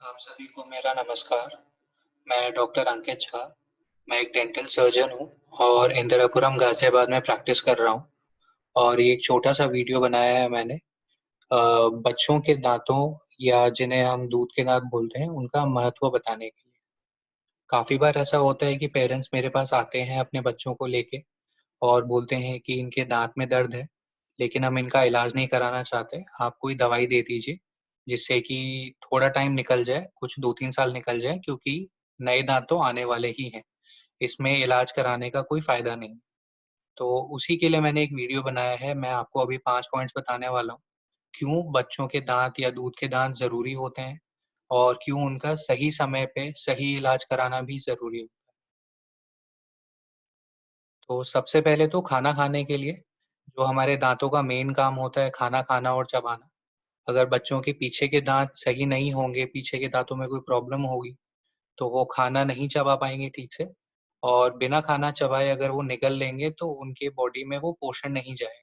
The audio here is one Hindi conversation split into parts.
आप सभी को मेरा नमस्कार। मैं डॉक्टर अंकित झा। मैं एक डेंटल सर्जन हूँ और इंदिरापुरम गाजियाबाद में प्रैक्टिस कर रहा हूँ। और ये एक छोटा सा वीडियो बनाया है मैंने बच्चों के दांतों या जिन्हें हम दूध के दांत बोलते हैं उनका महत्व बताने के लिए। काफी बार ऐसा होता है कि पेरेंट्स मेरे पास आते हैं अपने बच्चों को लेके और बोलते हैं कि इनके दांत में दर्द है, लेकिन हम इनका इलाज नहीं कराना चाहते। आप कोई दवाई दे दीजिए जिससे कि थोड़ा टाइम निकल जाए, कुछ 2-3 साल निकल जाए, क्योंकि नए दांत तो आने वाले ही हैं। इसमें इलाज कराने का कोई फ़ायदा नहीं। तो उसी के लिए मैंने एक वीडियो बनाया है। मैं आपको अभी 5 पॉइंट्स बताने वाला हूँ। क्यों बच्चों के दाँत या दूध के दाँत ज़रूरी होते हैं और क्यों उनका सही समय पे सही इलाज कराना भी ज़रूरी है। तो सबसे पहले तो खाना खाने के लिए, जो हमारे दाँतों का मेन काम होता है खाना खाना और चबाना। अगर बच्चों के पीछे के दाँत सही नहीं होंगे, पीछे के दाँतों में कोई प्रॉब्लम होगी, तो वो खाना नहीं चबा पाएँगे ठीक से और बिना खाना चबाए अगर वो निगल लेंगे तो उनके बॉडी में वो पोषण नहीं जाएगा।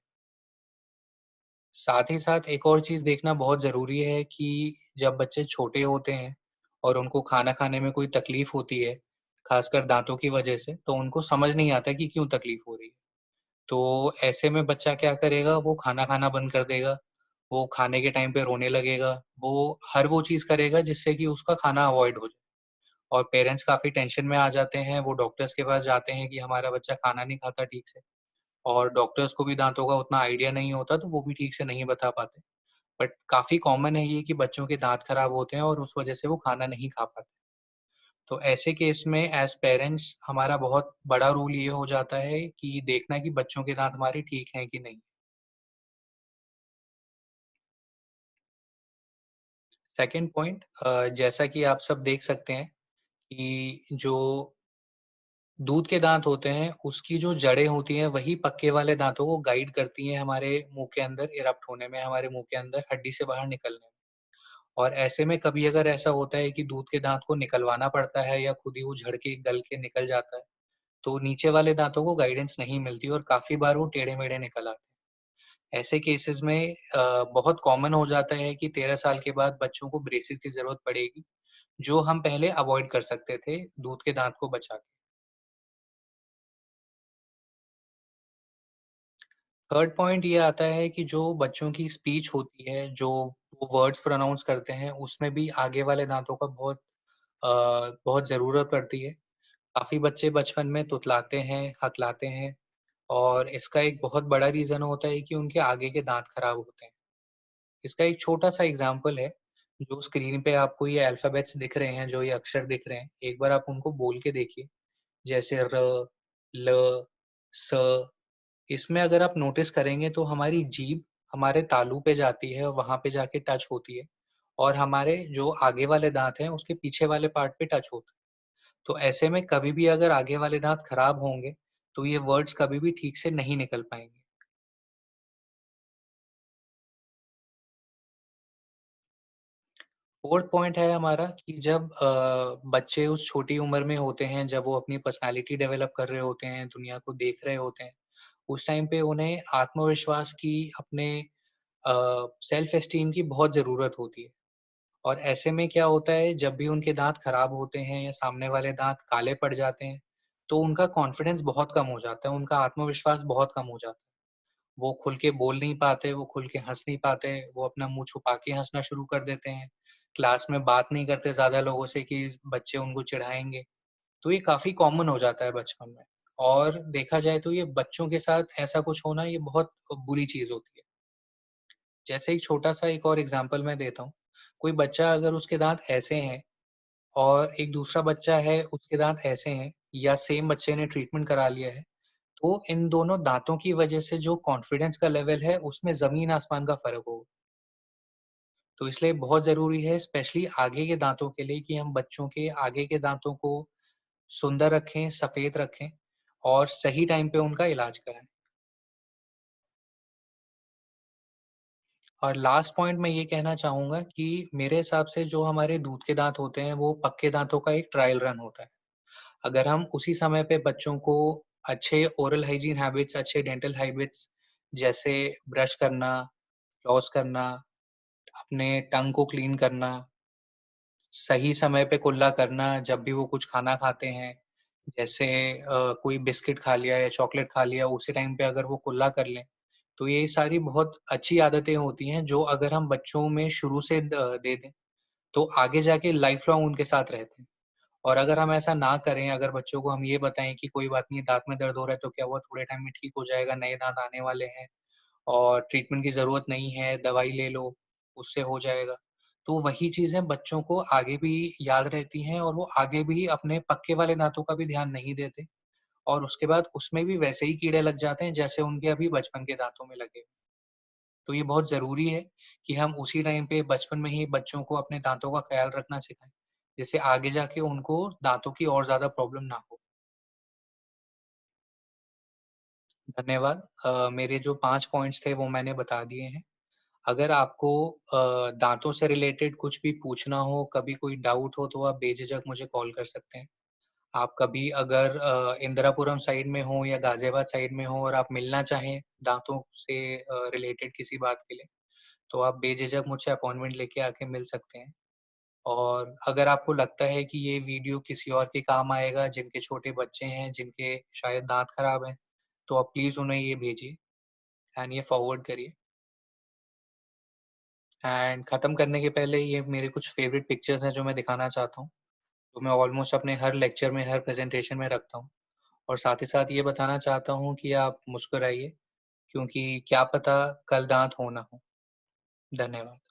साथ ही साथ एक और चीज़ देखना बहुत ज़रूरी है कि जब बच्चे छोटे होते हैं और उनको खाना खाने में कोई तकलीफ़ होती है, ख़ासकर दाँतों की वजह से, तो उनको समझ नहीं आता कि क्यों तकलीफ़ हो रही है। तो ऐसे में बच्चा क्या करेगा, वो खाना खाना बंद कर देगा, वो खाने के टाइम पे रोने लगेगा, वो हर वो चीज़ करेगा जिससे कि उसका खाना अवॉइड हो जाए। और पेरेंट्स काफ़ी टेंशन में आ जाते हैं, वो डॉक्टर्स के पास जाते हैं कि हमारा बच्चा खाना नहीं खाता ठीक से और डॉक्टर्स को भी दाँतों का उतना आइडिया नहीं होता, तो वो भी ठीक से नहीं बता पाते। बट काफ़ी कॉमन है ये कि बच्चों के दाँत खराब होते हैं और उस वजह से वो खाना नहीं खा पाते। तो ऐसे केस में एज़ पेरेंट्स हमारा बहुत बड़ा रोल ये हो जाता है कि देखना कि बच्चों के दाँत हमारे ठीक हैं कि नहीं। सेकंड पॉइंट, जैसा कि आप सब देख सकते हैं कि जो दूध के दाँत होते हैं, उसकी जो जड़ें होती हैं, वही पक्के वाले दाँतों को गाइड करती हैं हमारे मुँह के अंदर इरप्ट होने में, हमारे मुँह के अंदर हड्डी से बाहर निकलने में। और ऐसे में कभी अगर ऐसा होता है कि दूध के दाँत को निकलवाना पड़ता है या खुद ही वो झड़ के गल के निकल जाता है, तो नीचे वाले दाँतों को गाइडेंस नहीं मिलती और काफ़ी बार वो टेढ़े-मेढ़े निकल आते हैं। ऐसे केसेज़ में बहुत कॉमन हो जाता है कि 13 साल के बाद बच्चों को ब्रेसेस की ज़रूरत पड़ेगी, जो हम पहले अवॉइड कर सकते थे दूध के दाँत को बचा के। थर्ड पॉइंट ये आता है कि जो बच्चों की स्पीच होती है, जो वो वर्ड्स प्रोनाउंस करते हैं, उसमें भी आगे वाले दाँतों का अ, बहुत ज़रूरत पड़ती है। काफ़ी बच्चे बचपन में तुतलाते हैं, हकलाते हैं और इसका एक बहुत बड़ा रीज़न होता है कि उनके आगे के दाँत खराब होते हैं। इसका एक छोटा-सा एग्ज़ाम्पल है, जो स्क्रीन पे आपको ये अल्फ़ाबेट्स दिख रहे हैं, जो ये अक्षर दिख रहे हैं, एक बार आप उनको बोल के देखिए, जैसे र, ल, स। इसमें अगर आप नोटिस करेंगे तो हमारी जीभ हमारे तालू पे जाती है और वहाँ पे जाके टच होती है और हमारे जो आगे वाले दाँत हैं, उसके पीछे वाले पार्ट पे टच होता है। तो ऐसे में कभी भी अगर आगे वाले दाँत खराब होंगे, तो ये वर्ड्स कभी भी ठीक से नहीं निकल पाएँगे। फोर्थ पॉइंट है हमारा कि जब बच्चे उस छोटी उम्र में होते हैं, जब वो अपनी पर्सनैलिटी डेवलप कर रहे होते हैं, दुनिया को देख रहे होते हैं, उस टाइम पे उन्हें आत्मविश्वास की, अपने सेल्फ एस्टीम की बहुत ज़रूरत होती है। और ऐसे में क्या होता है, जब भी उनके दाँत खराब होते हैं या सामने वाले दाँत काले पड़ जाते हैं, तो उनका कॉन्फिडेंस बहुत कम हो जाता है, उनका आत्मविश्वास बहुत कम हो जाता है। वो खुल के बोल नहीं पाते, वो खुल के हँस नहीं पाते, वो अपना मुँह छुपा के हँसना शुरू कर देते हैं। क्लास में बात नहीं करते ज़्यादा लोगों से कि बच्चे उनको चिढ़ाएँगे। तो ये काफ़ी कॉमन हो जाता है बचपन में और देखा जाए तो ये बच्चों के साथ ऐसा कुछ होना ये बहुत बुरी चीज़ होती है। जैसे एक छोटा-सा एक और एग्ज़ाम्पल मैं देता हूँ। कोई बच्चा अगर उसके दाँत ऐसे हैं और एक दूसरा बच्चा है उसके दाँत ऐसे हैं या सेम बच्चे ने ट्रीटमेंट करा लिया है, तो इन दोनों दाँतों की वज़ह से जो कॉन्फिडेंस का लेवल है उसमें ज़मीन-आसमान का फ़र्क होगा। तो इसलिए बहुत ज़रूरी है स्पेशली आगे के दाँतों के लिए कि हम बच्चों के आगे के दाँतों को सुंदर रखें, सफ़ेद रखें और सही टाइम पे उनका इलाज कराएँ। और लास्ट पॉइंट मैं ये कहना चाहूँगा कि मेरे हिसाब से जो हमारे दूध के दाँत होते हैं, वो पक्के दाँतों का एक ट्रायल रन होता है। अगर हम उसी समय पे बच्चों को अच्छे ओरल हाइजीन हैबिट्स, अच्छे डेंटल हैबिट्स जैसे ब्रश करना, फ्लॉस करना, अपने टंग को क्लीन करना, सही समय पे कुल्ला करना जब भी वो कुछ खाना खाते हैं, जैसे कोई बिस्किट खा लिया या चॉकलेट खा लिया, उसी टाइम पे अगर वो कुल्ला कर लें, तो ये सारी बहुत अच्छी आदतें होती हैं, जो अगर हम बच्चों में शुरू से दे दें, तो आगे जाके लाइफ़ लॉन्ग उनके साथ रहते हैं। और अगर हम ऐसा ना करें, अगर बच्चों को हम ये बताएँ कि कोई बात नहीं, दाँत में दर्द हो रहा है, तो क्या हुआ, थोड़े टाइम में ठीक हो जाएगा, नए दाँत आने वाले हैं। और ट्रीटमेंट की ज़रूरत नहीं है, दवाई ले लो, उससे हो जाएगा। तो वही चीज़ें बच्चों को आगे भी याद रहती हैं और वो आगे भी अपने पक्के वाले दाँतों का भी ध्यान नहीं देते और उसके बाद उसमें भी वैसे ही कीड़े लग जाते हैं, जैसे उनके अभी बचपन के दाँतों में लगे। तो ये बहुत ज़रूरी है कि हम उसी टाइम पे बचपन में ही बच्चों को अपने दाँतों का ख़्याल रखना सिखाएँ, जिससे आगे जाके उनको दाँतों की और ज़्यादा प्रॉब्लम ना हो। धन्यवाद। मेरे जो 5 पॉइंट्स थे वो मैंने बता दिए हैं। अगर आपको दाँतों से रिलेटेड कुछ भी पूछना हो, कभी कोई डाउट हो, तो आप बेझिझक मुझे कॉल कर सकते हैं। आप कभी अगर इंदिरापुरम साइड में हो या गाज़ियाबाद साइड में हो और आप मिलना चाहें दाँतों से रिलेटेड किसी बात के लिए, तो आप बेझिझक मुझसे अपॉइंटमेंट लेके आके मिल सकते हैं। और अगर आपको लगता है कि ये वीडियो किसी और के काम आएगा, जिनके छोटे बच्चे हैं, जिनके शायद दाँत खराब हैं, तो आप प्लीज़ उन्हें ये भेजिए एंड ये फॉरवर्ड करिए। एंड ख़त्म करने के पहले ये मेरे कुछ फ़ेवरेट पिक्चर्स हैं जो मैं दिखाना चाहता हूँ, जो मैं ऑलमोस्ट अपने हर लेक्चर में, हर प्रेज़ेंटेशन में रखता हूँ। और साथ ही साथ ये बताना चाहता हूँ कि आप मुस्कुराइए, क्योंकि क्या पता कल दाँत हो ना हो। धन्यवाद।